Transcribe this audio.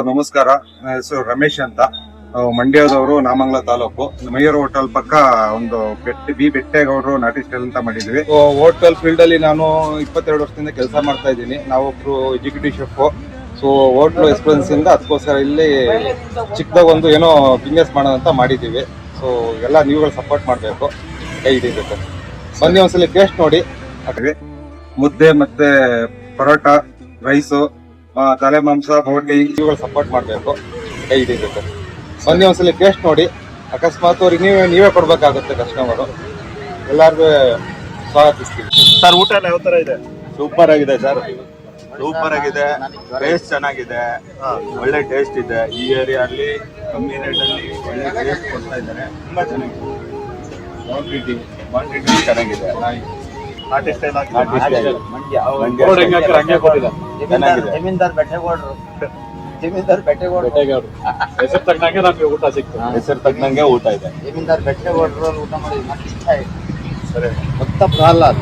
ನಮಸ್ಕಾರ, ನನ್ನ ಹೆಸರು ರಮೇಶ್ ಅಂತ. ನಾವು ಮಂಡ್ಯದವರು, ನಾಮಂಗಲ ತಾಲೂಕು. ಮಯೂರ್ ಹೋಟೆಲ್ ಪಕ್ಕ ಒಂದು ಬೆಟ್ಟೇಗೌಡರು ನಾಟಿ ಸ್ಟೈಲ್ ಅಂತ ಮಾಡಿದ್ವಿ. ಹೋಟೆಲ್ ಫೀಲ್ಡ್ ಅಲ್ಲಿ ನಾನು 22 ವರ್ಷದಿಂದ ಕೆಲಸ ಮಾಡ್ತಾ ಇದ್ದೀನಿ. ನಾವೊಬ್ರು executive chef. So hotel experience ಇಂದ ಅದಕ್ಕೋಸ್ಕರ ಇಲ್ಲಿ ಚಿಕ್ಕದಾಗ ಒಂದು ಏನೋ ಬಿಸ್ನೆಸ್ ಮಾಡೋಣ ಅಂತ ಮಾಡಿದ್ದೀವಿ. ಸೊ ಎಲ್ಲ ನೀವುಗಳು ಸಪೋರ್ಟ್ ಮಾಡಬೇಕು, ಕೈ ಹಿಡಿಬೇಕು. ಬನ್ನಿ ಒಂದ್ಸಲಿ ಟೇಸ್ಟ್ ನೋಡಿ. ಹಾಗೆ ಮುದ್ದೆ ಮತ್ತೆ ಪರೋಟ, ರೈಸು, ತಲೆ ಮಾಂಸ, ಬೋಟಿ ಇವುಗಳು ಸಪೋರ್ಟ್ ಮಾಡಬೇಕು, ಕೈ ಹಿಡಿಬೇಕು. ಬನ್ನಿ ಒಂದ್ಸಲಿ ಟೇಸ್ಟ್ ನೋಡಿ. ಅಕಸ್ಮಾತ್ ಅವ್ರಿಗೆ ನೀವೇ ಕೊಡ್ಬೇಕಾಗುತ್ತೆ ಕಸ್ಟಮರು. ಎಲ್ಲರಿಗೂ ಸ್ವಾಗತಿಸ್ತೀವಿ. ಸರ್, ಊಟ ಎಲ್ಲ ಯಾವ ತರ ಇದೆ? ಸೂಪರ್ ಆಗಿದೆ ಸರ್, ಸೂಪರ್ ಆಗಿದೆ. ಟೇಸ್ಟ್ ಚೆನ್ನಾಗಿದೆ, ಒಳ್ಳೆ ಟೇಸ್ಟ್ ಇದೆ. ಈ ಏರಿಯಾ ಅಲ್ಲಿ ಕಮ್ಮಿ ರೇಟ್ ಅಲ್ಲಿ ಒಳ್ಳೆ ಟೇಸ್ಟ್ ಕೊಡ್ತಾ ಇದ್ದಾರೆ. ತುಂಬಾ ಚೆನ್ನಾಗಿದೆ, ಕ್ವಾಂಟಿಟಿ ಚೆನ್ನಾಗಿದೆ. ನಾಟಿ ಸ್ಟೈಲ್ ಬೆಟ್ಟೇಗೌಡರು ಹೆಸರು ತಕ್ಕಂಗೆ ನಮ್ಗೆ ಊಟ ಸಿಗ್ತದೆ. ಹೆಸರು ತಕ್ಕಂಗೆ ಊಟ ಇದೆ. ಜಮೀನ್ದಾರ್ ಬೆಟ್ಟೇಗೌಡರು ಊಟ ಮಾಡಿ ಮತ್ತೆ ಇಷ್ಟ ಆಯ್ತು. ಸರಿ, ಭಕ್ತ ಪ್ರಹ್ಲಾದ್